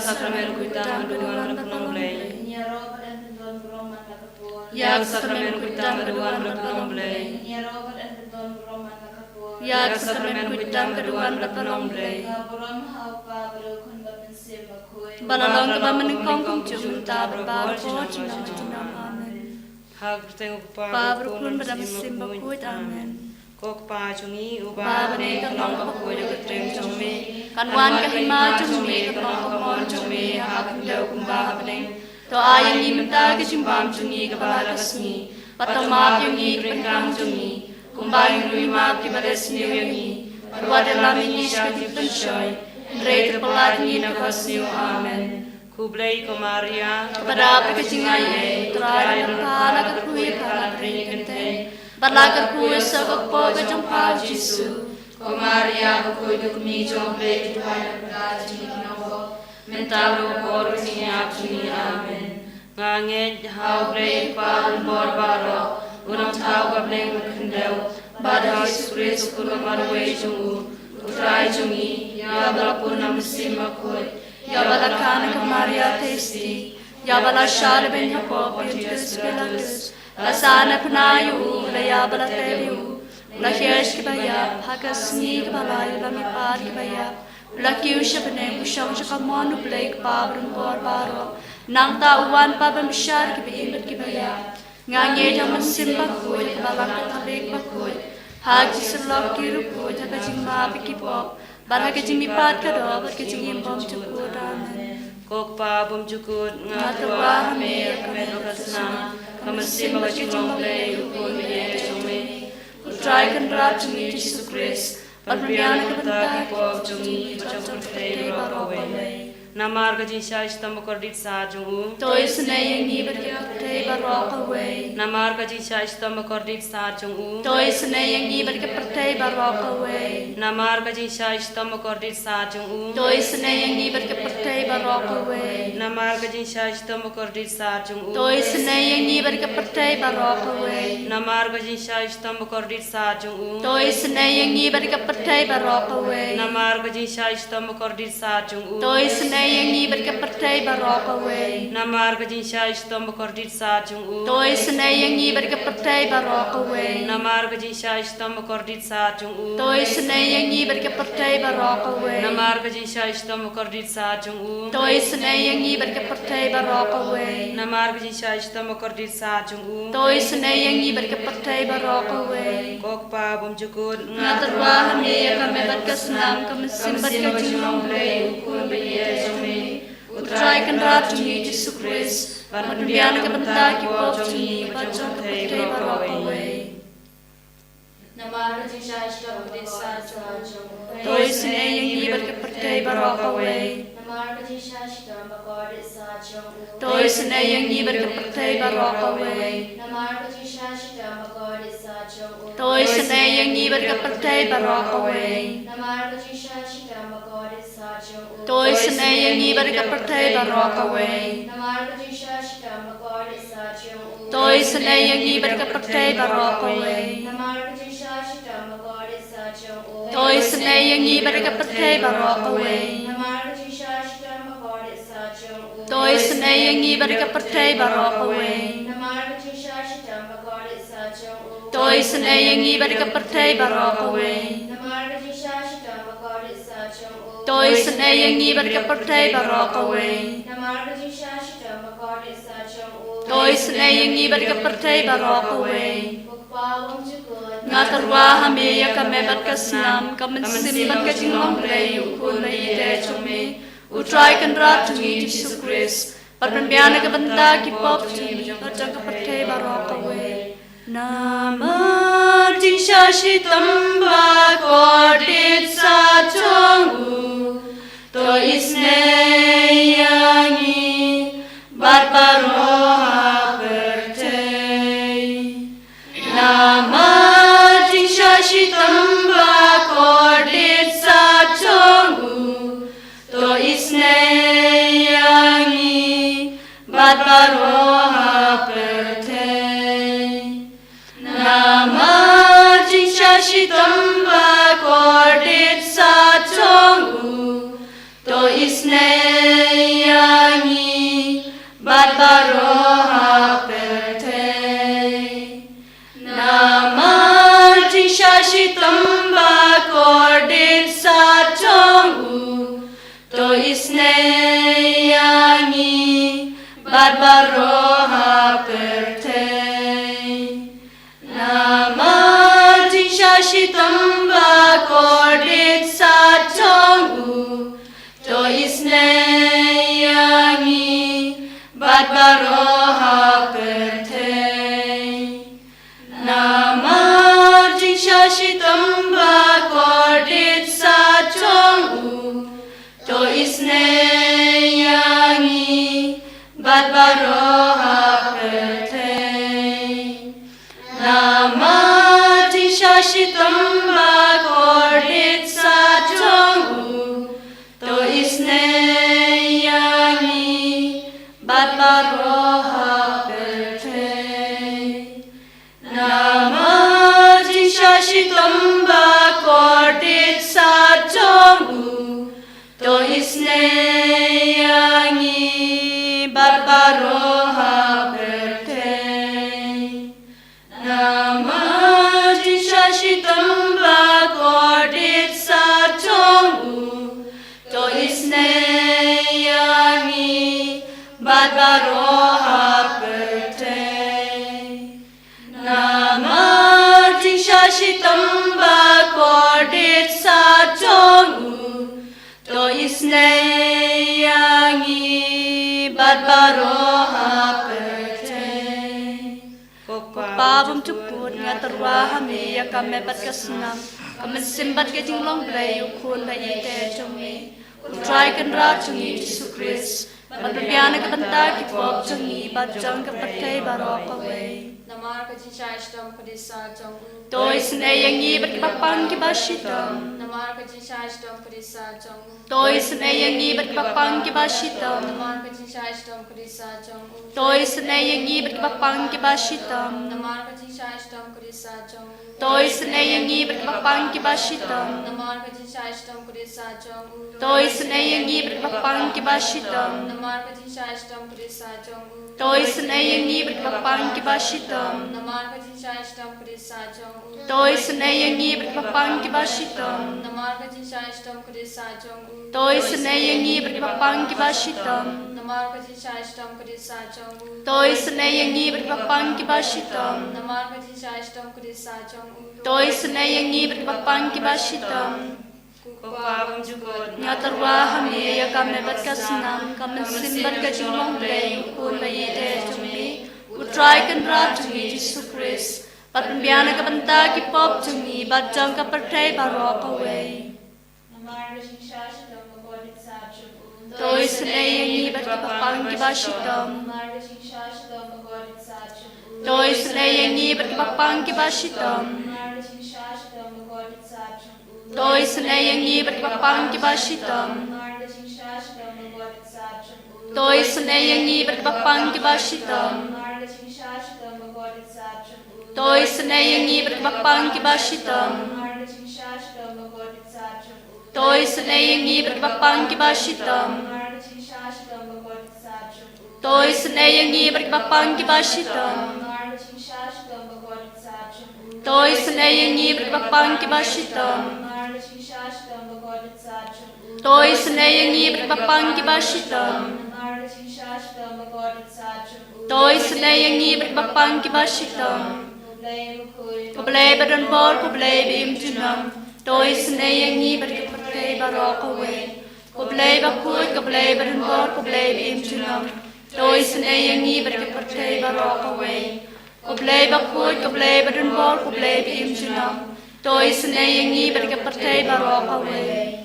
sakramen kuitang keduan berpenomblei. Ya sakramen kuitang keduan berpenomblei. Ya sakramen kuitang keduan berpenomblei. Balalong kebaman kongkong cumta berbarco cunam amen. Hag bertengok Pa berkun bedam simba kuit amen. Kok pa cungi Ba bane kanong kapoy na kutrem cumi. Kanwan kahima cumi kanong kapon cumi. Hakang daw kumba bane. To ayang imenta kacimbam cungi kabala kasmi. Patamap yung ikrengkang cungi. Kumbayang luimap kibales niyo yung i. Parwadalam inis katipensyoy. Great pelat ni nakasniyo amen. Kublai ko Maria. Kepada pekecingay try ng pala kakuy pala ringkente. Balagat kuya sa kakpo kajang pa Jesu. Ko Maria kakuy dukmi jomble ituhay na pagkajing ikinawo. Mentalo ko niya ni amen. Ngangit Hau brei pa bor baro. Unang tao gableng kendew. Bada Yesus kulo marway jungu. Utray jungi. Ya balapun na musim makoy. Ya balakana ka Maria testi. Ya balashal ben yapo pintus belatus. Lasana penayu laya balateliu. Lahiyesh kibaya hagasni kibalayu lamipad kibaya. Lakiu shabene mushang shakamonu blake pabrun bor baro. Nang tauan pabam shar kibiimbat kibaya. Nganye jaman simba kuy kibalang katabik bakuy. Haji selok kiru kuy hakajing mabi kipop. Barha kajing mipat kado bat kajing imbom cukur amen. Kok pa bom cukut Ngaturwa hame kamen kasna. Kamasim bagajing lomble ukun biye cumi. Utray kendrat cumi Yesus Kristus. Padmanyana Kebenta kebentak kipop cumi bacang kete barokawe. Namar gajing syaish tamokordit sa jungu. Toy senay yang ni berkeperte barokawe. Namar gajing syaish tamokordit sa jungu. Toy senay yang ni berkeperte barokawe. Namar gajing syaish tamokordit sa jungu. Toy senay yang ni berkeperte barokawe. Namar gajing syaish tamokordit sa jungu. Toy senay yang ni berkeperte barokawe. Namar gajing syaish tamokordit sa jungu. Toy senay yang ni berkeperte barokawe. Namar gajing syaish tamokordit sa jungu. Toy senay yang ni berkeperte barokawe. Namar gajing syaish tamokordit sa jungu. Toy senay yang ni berkeperte barokawe. Namar gajing syaish tamokordit sa jungu. Toy senay yang ni berkeperte barokawe. Namar gajing syaish tamokordit sa jungu. Toy senay yang ni berkeperte barokawe. Namar gajing syaish tamokordit sa jungu. Toy senay yang ni berkeperte barokawe. Kok pa bom cukut Ngaturwa hame kami berkesenam kami simbat kajing lomble Ukun biye jomble. Utray kendrat cumi Yesus Kristus. Padmanyana kebentak kipop cumi bacang keperte barokawe. Namar gajing syaish tamokordit sa jungu. Toy senay yang ni berkeperte barokawe. Namar gajing syaish tamokordit sa jungu. Toy senay yang ni berkeperte barokawe. Namar gajing syaish tamokordit sa jungu. Toy senay yang ni berkeperte barokawe. Namar gajing syaish tamokordit sa jungu. Toy senay yang ni berkeperte barokawe. Namar gajing syaish tamokordit sa jungu. Toy senay yang ni berkeperte barokawe. Namar gajing syaish tamokordit sa jungu. Toy senay yang ni berkeperte barokawe. Namar gajing syaish tamokordit sa jungu. Toy senay yang ni berkeperte barokawe. Namar gajing syaish tamokordit sa jungu. Toy senay yang ni berkeperte barokawe. Namar gajing syaish tamokordit sa jungu. Toy senay yang ni berkeperte barokawe. Namar gajing syaish tamokordit sa jungu. Toy senay yang ni berkeperte barokawe. Pagpawang jukod. Ngaturwa hame ya kami berkesenam kami simbat kajing lomble ukun biye cumi. Utray kendrat cumi Yesus Kristus. Padmanyana kebentak kipop cumi bacang keperte barokawe. Namar jing shashi tamba kordit sa chongu. To isne yangi bat baroha pertei. Namar jing shashi tamba kordit sa chongu. To isne yangi bat baroha pertei. Namar jing shashi tamba kordit sa chongu. To isne baroha perte nama jisashitam ba kordit satongu to isne yangi bad baroha perte nama jisashitam ba kordit satongu to isne yangi bad baroha perte nama jisashitam ba kordit satongu to isne yangi bad baroha perte nama jisashitam ba kordit satongu to isne yangi bad baroha perte nama jisashitam ba kordit satongu to isne yangi bad baroha perte nama jisashitam ba kordit satongu to isne yangi bad baroha perte nama jisashitam ba kordit satongu to isne yangi bad baroha perte Pabum cukut ngatarwa hami ya kame bat kasnam kame simbat ke jinglong blai ukun la ite chungi utrai kan ra chungi Yesus Kristus bat biana ka banta ki pop chungi bat jang ka patkai barok away Namar ka jisashitam kadisa chungu to isne yangi bat ki papang ki bashitam Namar ka jisashitam kadisa chungu to isne yangi bat ki papang ki bashitam Namar ka jisashitam kadisa chungu to isne yangi bat ki papang ki bashitam Namar ka jisashitam kadisa chungu to isne yangi bat ki papang ki bashitam Namar ka jisashitam kadisa chungu to isne yangi bat ki papang ki bashitam Namar ka jisashitam kadisa chungu to isne yangi bat ki papang ki bashitam Namar ka jisashitam kadisa chungu to isne yangi bat ki papang ki bashitam Namar ka jisashitam kadisa chungu to isne yangi bat ki papang ki bashitam Namar ka jisashitam kadisa chungu to isne yangi bat ki papang ki bashitam Namar ka jisashitam kadisa chungu to isne yangi bat ki papang ki bashitam Pabum cukut ngatarwa hami ya kame bat kasnam kame simbat ka jinglong blai ukun la ite chungi utrai kan ra chungi Yesus Kristus bat biana ka banta ki pop chungi bat jang ka patrai barok away Namar ka jisashitam kadisa chungu to isne yangi bat ki papang ki bashitam Namar ka jisashitam kadisa chungu to isne yangi bat ki papang ki bashitam Namar ka jisashitam kadisa chungu to isne yangi bat ki papang ki bashitam Namar ka jisashitam kadisa chungu to isne yangi bat ki papang ki bashitam Namar ka jisashitam kadisa chungu to isne yangi bat ki papang ki bashitam Namar ka jisashitam kadisa chungu to isne yangi bat ki papang ki bashitam Namar ka jisashitam kadisa chungu to isne yangi bat ki papang ki bashitam Namar ka jisashitam kadisa chungu to isne yangi bat ki papang ki bashitam Namar ka jisashitam kadisa chungu to isne yangi bat ki papang ki bashitam Namar ka jisashitam kadisa chungu to isne yangi bat ki papang ki bashitam Blai ukui Kublai badan bor kublai bim junam to isne yangi bat ki patkai barok away kublai bakut kublai badan bor kublai bim junam to isne yangi bat ki patkai barok away kublai bakut kublai badan bor kublai bim junam to isne yangi bat ki patkai barok away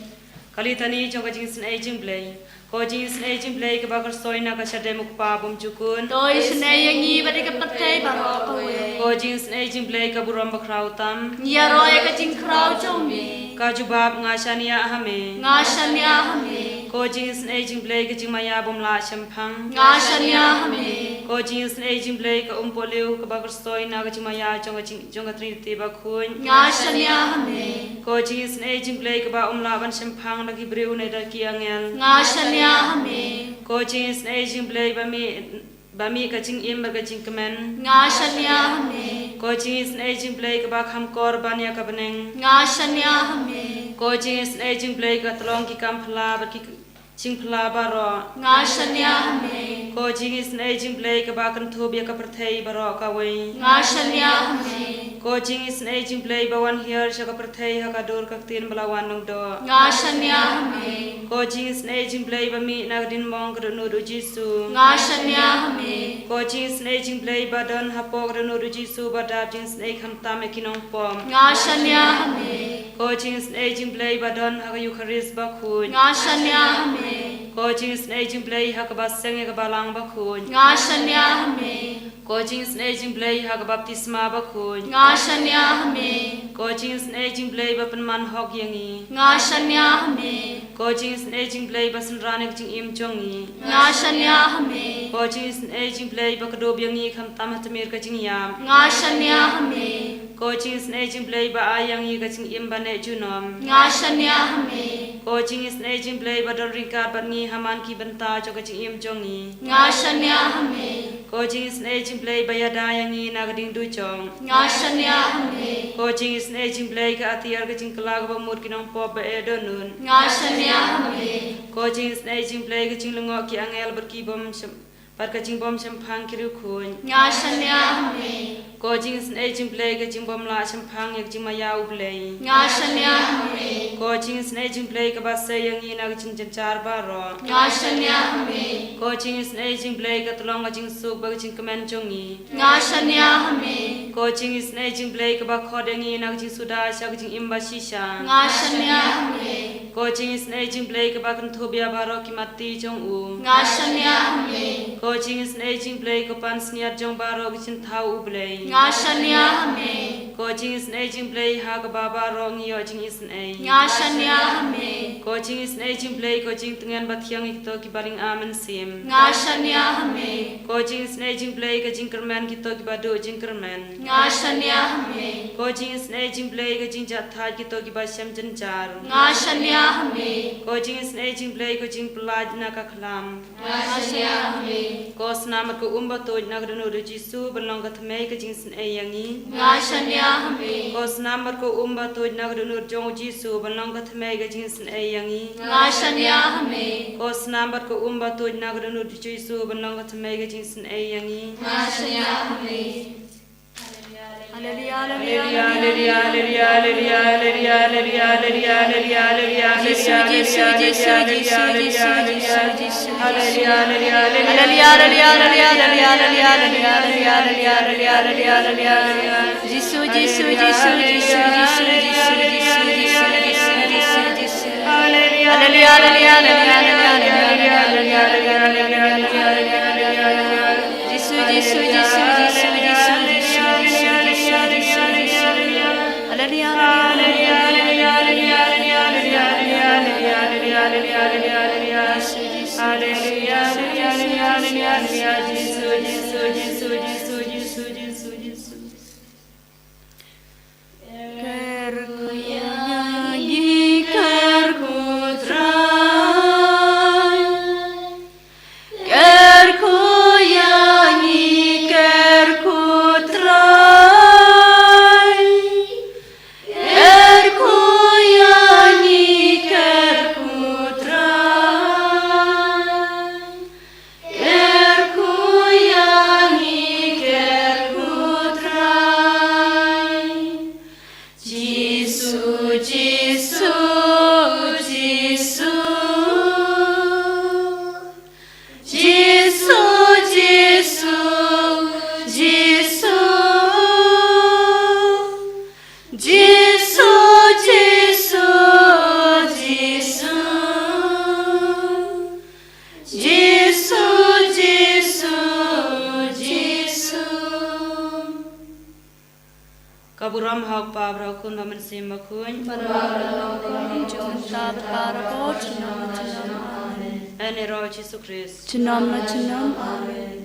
Kalitani jong ka Jingisynei-blei ko Jingisynei-blei ka bakar soina ka shade muk pabum cukun to isne yangi bat ki patkai barok away ko Jingisynei-blei ka buram bakrautam nia roy ka jingkrau chomi ka jubab ngashania hame ngashanya hame ko Jingisynei-blei ka jingmaya bumla shampang ngashanya hame ko Jingisynei-blei ka umpoliu ka bakar soina ka jingmaya jong ka trinity bakun ngashanya hame ko Jingisynei-blei ka ba umla ban shampang lagi briu ne da kiangel ngashanya hame ko Jingisynei-blei ba mi Bami kacing im berkacing kemen. Ngashanya hame. Ko Jingisynei-blei kebak ham korban ya kabeneng. Ngashanya hame. Ko Jingisynei-blei katolong ki kampla berki cing pla baro. Ngashanya hame. Ko Jingisynei-blei kebakan tub ya kapertei baro kawai. Ngashanya hame. Ko Jingisynei-blei bawan hiar sya kapertei hakadur kaktin belawan nung do. Ngashanya hame. Ko Jingisynei-blei bami nagdin mong kedunu Jisu. Ngashanya hame. Ko Jingisynei-blei badan hapok kedunu Jisu badab Jingisynei khamta me kinong pom. Ngashanya hame. Ko Jingisynei-blei badan hakayu kharis bakhuj. Ngashanya hame. Ko Jingisynei-blei hakabaseng kabalang bakhuj. Ngashanya hame. Ko Jingisynei-blei hakabaptisma bakhuj. Ngashanya hame. Ko Jingisynei-blei bapenman hok yangi. Ngashanya hame. Ko Jingisynei-blei basenranik jing im jongi. Ngashanya hame. Ko Jingisynei-blei bakadob yangi khamtam hatamir kajing yam. Ngashanya hame. Ko Jingisynei-blei ba ayangi kajing im bane junom. Ngashanya hame. Ko Jingisynei-blei badol ringkat batni haman ki benta jo kajing im jongi. Ngashanya hame. Ko Jingisynei-blei bayada yangi nagading duchong. Ngashanya hame. Ko Jingisynei-blei ka atiar kajing kelag bamur kinong pop ba edonun. Ngashanya hame. Ko Jingisynei-blei kajing lengok ki angel berkibom par kajing bom sempang kiru khun. Ngashanya hame. Ko Jingisynei-blei kajing bom la sempang yak jing mayau blei. Ngashanya hame. Ko Jingisynei-blei ka basa yangi na kajing jencar baro. Ngashanya hame. Ko Jingisynei-blei ka tolong kajing suk ba kajing kemen jongi. Ngashanya hame. Ko Jingisynei-blei ka ba khod yangi na kajing suda sya kajing imba shisha. Ngashanya hame. Ko Jingisynei-blei ka ba kan thobia baro ki mati jong u. Ngashanya hame. Ko Jingisynei-blei ka pan sniat jong baro kajing thau u blei. Ngashanya hame. Ko Jingisynei-blei ha ka ba baro ngiyo Jingisynei. Ngashanya hame. Ko Jingisynei-blei ko jing tengen bathiang ikto ki baring amen sim. Ngashanya hame. Ko Jingisynei-blei ka jing kermen kito ki badu jing kermen. Ngashanya hame. Ko Jingisynei-blei ka jing jathaj kito ki basyam jenjar. Ngashanya hame. Ko Jingisynei-blei ko jing pelaj na ka khlam. Ngashanya hame. Ko snamat ko umba toj na gdunu Jisu belong ka thmei ka Jingisynei yangi. Ngashanya hame. Ko snamat ko umba toj na gdunu jong Jisu belong ka thmei ka Jingisynei yangi. Ngashanya hame. Ko snamat ko umba toj na gdunu Jisu belong ka thmei ka Jingisynei yangi. Ngashanya hame. Hallelujah, Hallelujah, hallelujah, hallelujah, hallelujah, hallelujah, hallelujah, hallelujah, hallelujah, Kaburam hak pa brakun bamen sim bakun. Ene ro Jesu Christ. Amen.